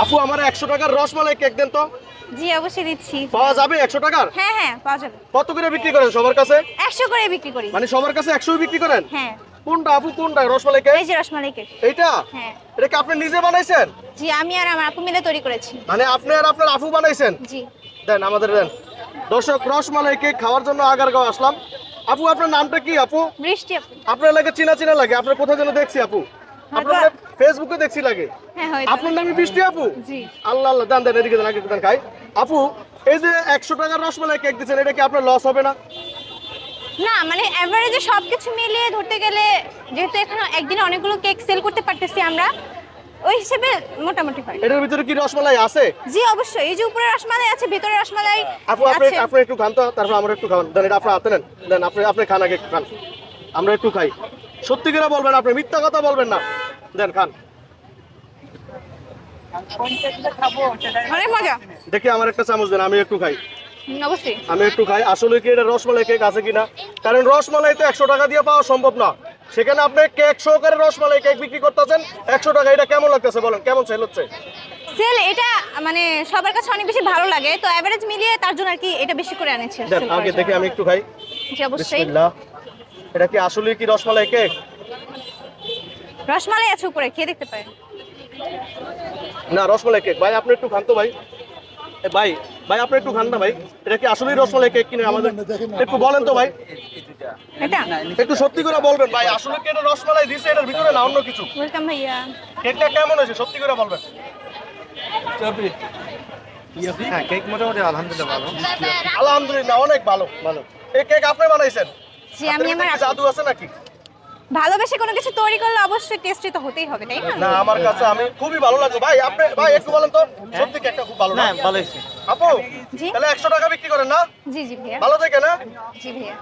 আপু আমার 100 টাকার রসমালাই কেক দেন তো। জি অবশ্যই দিচ্ছি। পাওয়া যাবে 100 টাকার? হ্যাঁ হ্যাঁ পাওয়া যাবে। কত করে বিক্রি করেন সবার কাছে? 100 করে বিক্রি করি। মানে সবার কাছে 100 বিক্রি করেন? হ্যাঁ। কোনটা আপু, কোনটা রসমালাই কেক? এই যে রসমালাই কেক। এইটা? হ্যাঁ। এটা কি আপনি নিজে বানাইছেন? জি আমি আর আমার আপু মিলে তৈরি করেছি। মানে আপনি আর আপনার আপু বানাইছেন? জি। দেন আমাদের দেন। দর্শক রসমালাই কেক খাওয়ার জন্য আগারগাঁও আসলাম। আপু আপনার নামটা কি আপু? বৃষ্টি আপু। আপনার লাগে চিনা চিনা লাগে, আপনার কোথায় যেন দেখছি আপু। আপনার ফেসবুকে দেখছি লাগে। হ্যাঁ হয়। আপনার নামই বৃষ্টি আপু? জি। আল্লাহ আল্লাহ, দেন দেন এদিকে দেন, আগে দেন খাই। আপু এই যে 100 টাকার রসমালাই কেক দিচ্ছেন, এটা কি আপনার লস হবে না? না মানে এভারেজে সবকিছু মিলিয়ে ধরতে গেলে যেহেতু এখানে একদিনে অনেকগুলো কেক সেল করতে পারতেছি আমরা, ওই হিসেবে মোটামুটি হয়। এটার ভিতরে কি রসমালাই আছে? জি অবশ্যই, এই যে উপরে রসমালাই আছে, ভিতরে রসমালাই আপু আপনি আছে। আপনি একটু খান তো, তারপর আমরা একটু খাওয়ান। দেন এটা আপনি হাতে নেন, দেন আপনি আপনি খান, আগে একটু খান, আমরা একটু খাই। সত্যি করে বলবেন, আপনি মিথ্যা কথা বলবেন না। দেন খান। অনেক মজা। দেখি আমার একটা চামচ দেন, আমি একটু খাই। অবশ্যই। আমি একটু খাই। আসলে কি এটা রসমালাই কেক আছে কিনা, কারণ রসমালাই তো 100 টাকা দিয়ে পাওয়া সম্ভব না, সেখানে আপনি কেক সহকারে রসমালাই কেক বিক্রি করতেছেন 100 টাকা। এটা কেমন লাগতেছে বলেন, কেমন সেল হচ্ছে? সেল এটা মানে সবার কাছে অনেক বেশি ভালো লাগে, তো এভারেজ মিলিয়ে তার জন্য আর কি এটা বেশি করে আনেছি দেন sell আগে করার দেখি, জন্য। আমি একটু খাই। জি অবশ্যই। বিসমিল্লাহ। এটা কি আসলে কি রসমালাই কেক? রসমালাই আছে উপরে, খেয়ে দেখতে পারেন। না রসমালাই কেক। ভাই আপনি একটু খান তো ভাই। এ ভাই, ভাই আপনি একটু খান না ভাই। এটা কি আসলেই রসমালাই কেক কিনা আমাদের একটু বলেন তো ভাই। এটা একটু সত্যি করে বলবেন ভাই, আসলে কি এটা রসমালাই দিছে এটার ভিতরে না অন্য কিছু? ওয়েলকাম ভাইয়া। কেকটা কেমন হয়েছে সত্যি করে বলবেন। হ্যাঁ কেক মোটামুটি আলহামদুলিল্লাহ ভালো। আলহামদুলিল্লাহ অনেক ভালো। ভালো। এই কেক আপনি বানাইছেন? জি আমি আপনার আমার ভিতরে কি জাদু আছে নাকি? ভালোবেসে কোনো কিছু তৈরি করলে অবশ্যই টেস্টি তো হতেই হবে, তাই না? না আমার কাছে আমি খুবই ভালো লাগলো ভাই। আপনি ভাই একটু বলেন তো, সত্যি কেকটা খুব ভালো না? হ্যাঁ ভালো হয়েছে। আপু জি। তাহলে 100 টাকা বিক্রি করেন না? জি জি ভাইয়া। ভালো থেকে না? জি ভাইয়া।